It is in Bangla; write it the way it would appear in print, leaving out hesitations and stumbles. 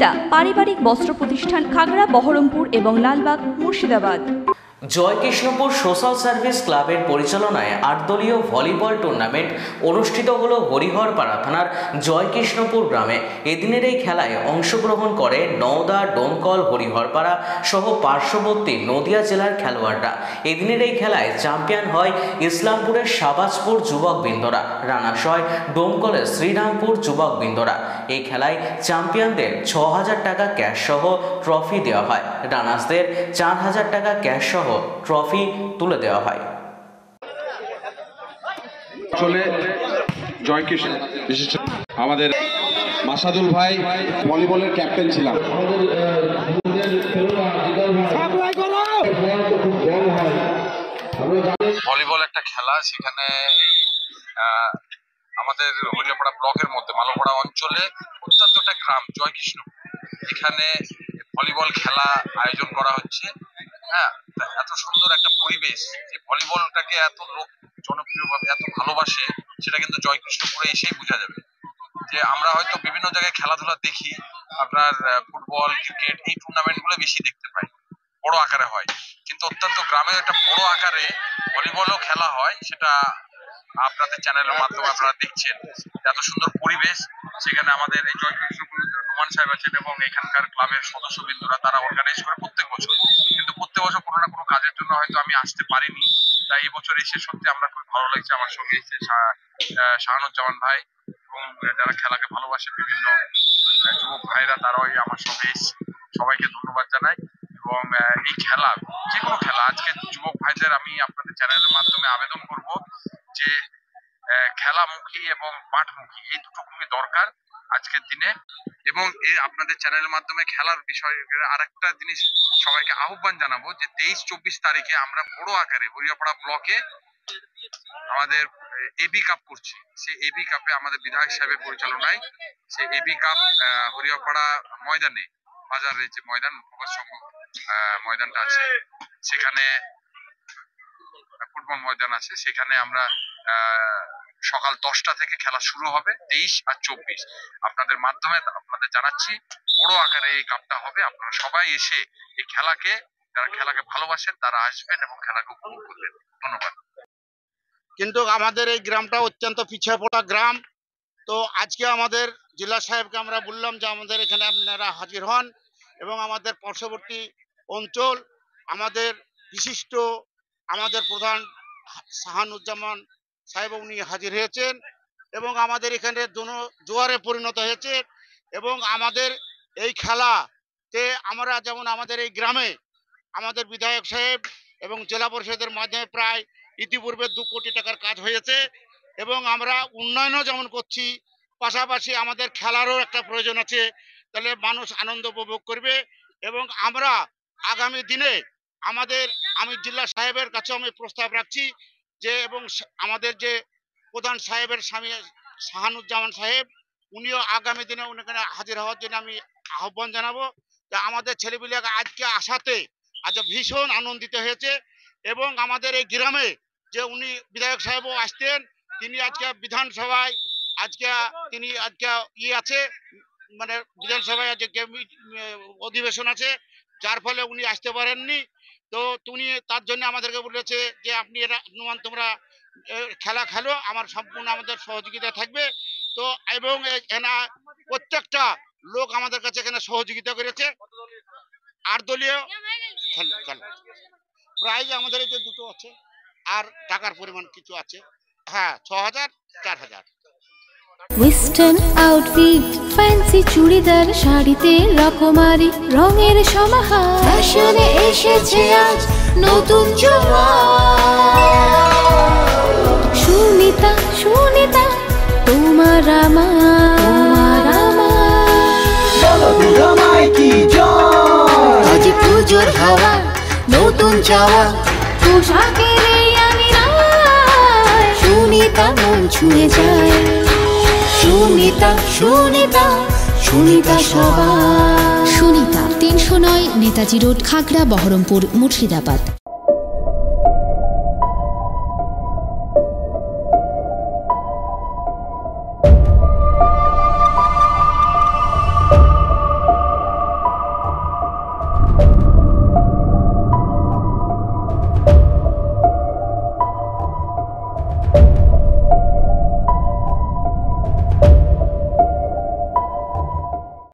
সুনিতা পারিবারিক বস্ত্র প্রতিষ্ঠান, খাগড়া, বহরমপুর এবং লালবাগ, মুর্শিদাবাদ। জয়কৃষ্ণপুর সোশ্যাল সার্ভিস ক্লাবের পরিচালনায় 8 দলীয় ভলিবল টুর্নামেন্ট অনুষ্ঠিত হলো হরিহরপাড়া থানার জয়কৃষ্ণপুর গ্রামে। এদিনের এই খেলায় অংশগ্রহণ করে নওদা, ডোমকল, হরিহরপাড়া সহ পার্শ্ববর্তী নদিয়া জেলার খেলোয়াড়রা। এদিনের এই খেলায় চ্যাম্পিয়ন হয় ইসলামপুরের শাহবাজপুর যুবকবৃন্দরা, রানার্স হয় ডোমকলের শ্রীরামপুর যুবকবৃন্দরা। এই খেলায় চ্যাম্পিয়নদের 6000 টাকা ক্যাশ সহ ট্রফি দেওয়া হয়, রানার্সদের 4000 টাকা ক্যাশ সহ ট্রফি তুলে দেওয়া হয়। চলে জয়কৃষ্ণ বিশেষ আমাদের মাসাদুল ভাই ভলিবলের ক্যাপ্টেন ছিলাম। ভলিবল একটা খেলা, সেখানে আমাদের হরিহরপাড়া ব্লকের মধ্যে মালোপাড়া অঞ্চলে অত্যন্ত একটা গ্রাম জয়কৃষ্ণ, এখানে ভলিবল খেলা আয়োজন করা হচ্ছে। হ্যাঁ, এত সুন্দর একটা পরিবেশ, যে ভলিবলটাকে এত লোক জনপ্রিয়ভাবে এত ভালোবাসে, সেটা কিন্তু জয়কৃষ্ণপুরে এসেই বোঝা যাবে। যে আমরা হয়তো বিভিন্ন জায়গায় খেলাধুলা দেখি, আপনার ফুটবল, ক্রিকেট, এই টুর্নামেন্টগুলো বেশি দেখতে পাই, বড় আকারে হয়, কিন্তু অত্যন্ত গ্রামে একটা বড় আকারে ভলিবলও খেলা হয়। সেটা আপনাদের চ্যানেলের মাধ্যমে আপনারা দেখছেন। এত সুন্দর পরিবেশ, সেখানে আমাদের এই জয়কৃষ্ণপুর নোমান সাহেব আছেন এবং এখানকার ক্লাবের সদস্যবৃন্দরা, তারা অর্গানাইজ করে প্রত্যেক বছর। কিন্তু প্রত্যেক বছর কোনো না কোনো কাজের জন্য হয়তো আমি আসতে পারিনি, তাই এই বছর এসে সত্যি আমরা খুব ভালো লাগছে। আমার সঙ্গে এসে শাহানুজ্জামান ভাই এবং যারা খেলাকে ভালোবাসে বিভিন্ন যুবক ভাইরা, তারাও আমার সঙ্গে এসে সবাইকে ধন্যবাদ জানাই। এবং এই খেলা, যে কোনো খেলা, আজকে যুবক ভাইদের আমি আপনাদের চ্যানেলের মাধ্যমে আবেদন করব যে খেলামুখী এবং মাঠমুখী এই দুটো খুবই দরকার আজকের দিনে। এবং এই আপনাদের চ্যানেলের মাধ্যমে খেলার বিষয়ে আরেকটা জিনিস সবাইকে আহ্বান জানাবো যে 23-24 তারিখে আমরা বড় আকারে হরিহরপাড়া ব্লকে আমাদের এবি কাপ করছি। সেই এবি কাপে আমাদের বিধায়ক সাহেবের পরিচালনায় সেই এবি কাপ হরিহরপাড়া ময়দানে, বাজারে যে ময়দান, মুখপাত্র সংঘ ময়দানটা আছে, সেখানে ফুটবল ময়দান আছে, সেখানে আমরা সকাল 10টা থেকে খেলা শুরু হবে। 23 আর 24 আপনাদের মাধ্যমে আপনাদের জানাচ্ছি, বড় আকারে এই কাপটা হবে। আপনারা সবাই এসে এই খেলাকে, যারা খেলাকে ভালোবাসেন তারা আসবেন এবং খেলাকে উপভোগ করবেন। ধন্যবাদ। কিন্তু আমাদের এই গ্রামটা অত্যন্ত পিছিয়ে পড়া গ্রাম। তো আজকে আমাদের জেলা সাহেবকে আমরা বললাম যে আমাদের এখানে আপনারা হাজির হন, এবং আমাদের পার্শ্ববর্তী অঞ্চল আমাদের বিশিষ্ট আমাদের প্রধান শাহানুজ্জামান সাহেব উনি হাজির হয়েছেন, এবং আমাদের এখানে জোয়ারে পরিণত হয়েছে। এবং আমাদের এই খেলাতে আমরা যেমন আমাদের এই গ্রামে আমাদের বিধায়ক সাহেব এবং জেলা পরিষদের মাধ্যমে প্রায় ইতিপূর্বে 2 কোটি টাকার কাজ হয়েছে, এবং আমরা উন্নয়নও যেমন করছি, পাশাপাশি আমাদের খেলারও একটা প্রয়োজন আছে, তাহলে মানুষ আনন্দ উপভোগ করবে। এবং আমরা আগামী দিনে আমি জেলা সাহেবের কাছে আমি প্রস্তাব রাখছি যে, এবং আমাদের যে প্রধান সাহেবের স্বামী শাহানুজ্জামান সাহেব, উনিও আগামী দিনে উনাকে হাজির হওয়ার জন্য আমি আহ্বান জানাবো। যে আমাদের ছেলেপিলে আজকে আসাতে আজ ভীষণ আনন্দিত হয়েছে। এবং আমাদের এই গ্রামে যে উনি বিধায়ক সাহেবও আসতেন, তিনি আজকে বিধানসভায় তিনি আছে, মানে বিধানসভায় আজকে অধিবেশন আছে, যার ফলে উনি আসতে পারেননি। তো তুমি তার জন্য আমাদেরকে বলেছে যে আপনি তোমরা খেলা খেলো, আমার সম্পূর্ণ আমাদের সহযোগিতা থাকবে। তো এবং প্রত্যেকটা লোক আমাদের কাছে এখানে সহযোগিতা করেছে। 8 দলীয় খেলা, প্রাইজ আমাদের এই যে 2টো আছে, আর টাকার পরিমাণ কিছু আছে। হ্যাঁ, 6000, 4000। ওয়েস্টার্ন আউটফিট, ফ্যান্সি চুড়িদার, শাড়িতে রকমারি রঙের সমাহার, ফ্যাশনে এসেছে আজ নতুন সুনিতা, সুনিতা তোমার আমার আজ পুজোর হাওয়া, নতুন চাওয়া পোশাকের আমি সুনিতা মন ছুঁয়ে যায়। সুনিতা, সুনিতা, সুনিতা সবার। সুনিতা 309 নেতাজি রোড, খাগড়া, বহরমপুর, মুর্শিদাবাদ।